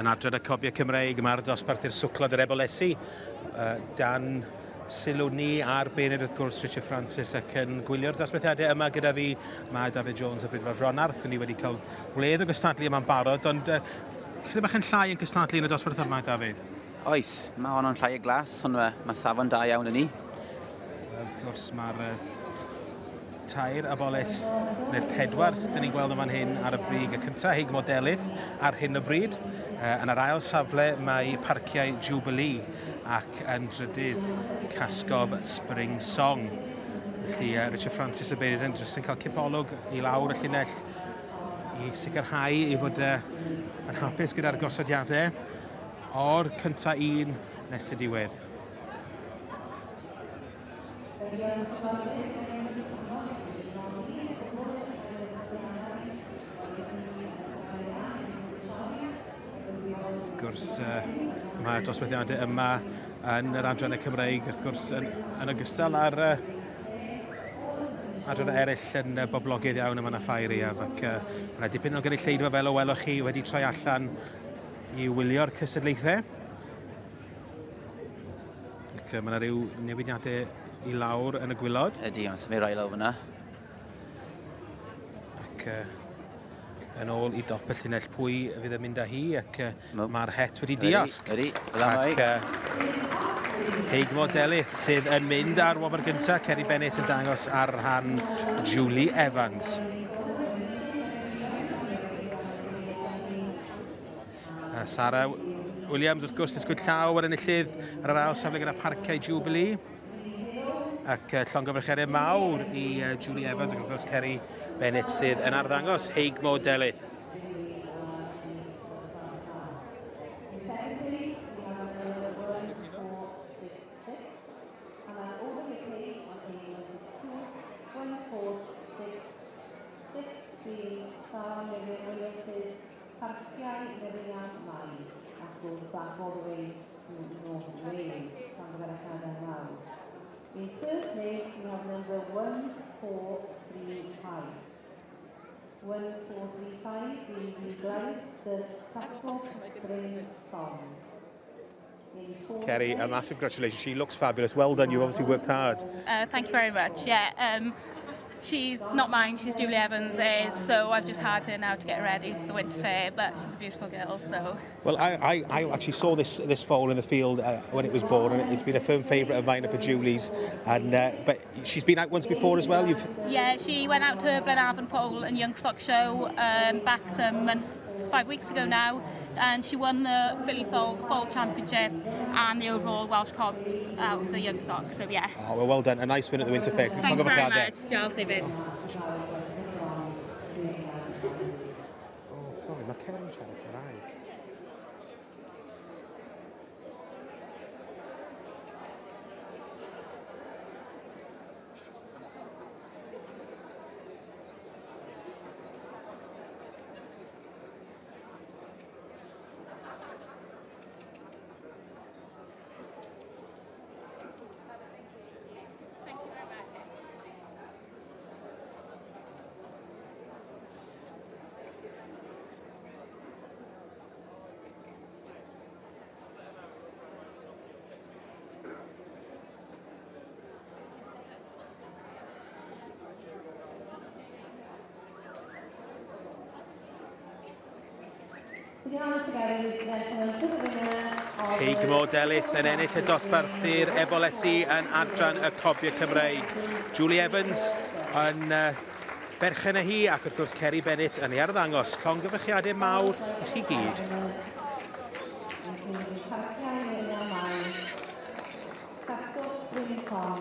Yn adran y Cobiau Cymreig, mae'r dosbarth i'r swclod yr Ebolesi. Dan sylw ni ar benydd wrth gwrs Richard Francis ac yn gwylio'r dosbarthiadau yma gyda fi. Mae David Jones a Brydfer Fronarth. Ni wedi cael wledd o gystadlu yma'n barod, ond chydig bach yn llai yn gystadlu yn y dosbarth yma, David? Oes, mae hon yn llai o glas, ond mae safon da iawn yn ni. Wrth gwrs, mae'r tair Eboles, neu'r 4 dyn ni'n gweld yma'n hyn ar y brig. Y cyntaf, heig modelydd ar hyn o bryd. Yn yr ail safle mae parciau Jubilee ac yn drydydd casgob Spring Song. Felly Richard Francis y beirdd yn jyst yn cael cipolwg i lawr y llinell i sicrhau i fod yn hapus gyda'r gosodiadau o'r cyntaf un nes y diwedd. Wrth gwrs, mae'r dosbarthiadau yma yn yr adrannau Cymreig, wrth gwrs, yn ogystal ar adrannau eraill yn boblogydd iawn yma na ffair iaf, ac mae dipyn o gynulleidfa fel o welwch chi wedi troi allan i wylio'r cystadlaethau. Ac mae yna rhyw newidiadau i lawr yn y gwylod. Ydy, mae'n symud rai lawr fyna. Ac yn ôl i dop y llinell pwy fydd yn mynd â hi, ac mae'r het wedi diosg. Ydy, ac heig modelydd sydd yn mynd ar wobr gyntaf, Ceri Bennett yn dangos ar rhan Julie Evans. Sarah Williams wrth gwrs disgwyl llaw ar enillydd ar yr ail safle gyda parciau Jubilee. Ac llongyfarchiadau mawr i Julie Evans ac wrth gwrs Ceri Bennett sydd yn arddangos heig modelydd. In third place, we have number 1435. 1435 being replaced the Castle Spring Song. Ceri, a massive congratulations. She looks fabulous. Well done. You obviously worked hard. Thank you very much. Yeah, she's not mine. She's Julie Evans' so I've just had her now to get her ready for the Winter Fair. But she's a beautiful girl. So. Well, I actually saw this foal in the field when it was born, and it's been a firm favourite of mine up at Julie's. And but she's been out once before as well. Yeah, she went out to Glenavon Foal and Young Stock Show back 5 weeks ago now, and she won the Filly Foal Championship and the overall Welsh Cobs out of the Young Stock. So yeah. Oh, well done. A nice win at the Winter Fair. Thanks very much. Diolch, David. Oh, sorry, mae Ceri'n siarad Cymraeg. Heig modelydd yn ennill y dosbarth i'r Ebolesi yn adran y Cobiau Cymreig. Julie Evans yn berchen y hi, ac wrth gwrs Ceri Bennett yn ei arddangos. Llongyfarchiadau mawr i chi gyd. Castle Spring Song.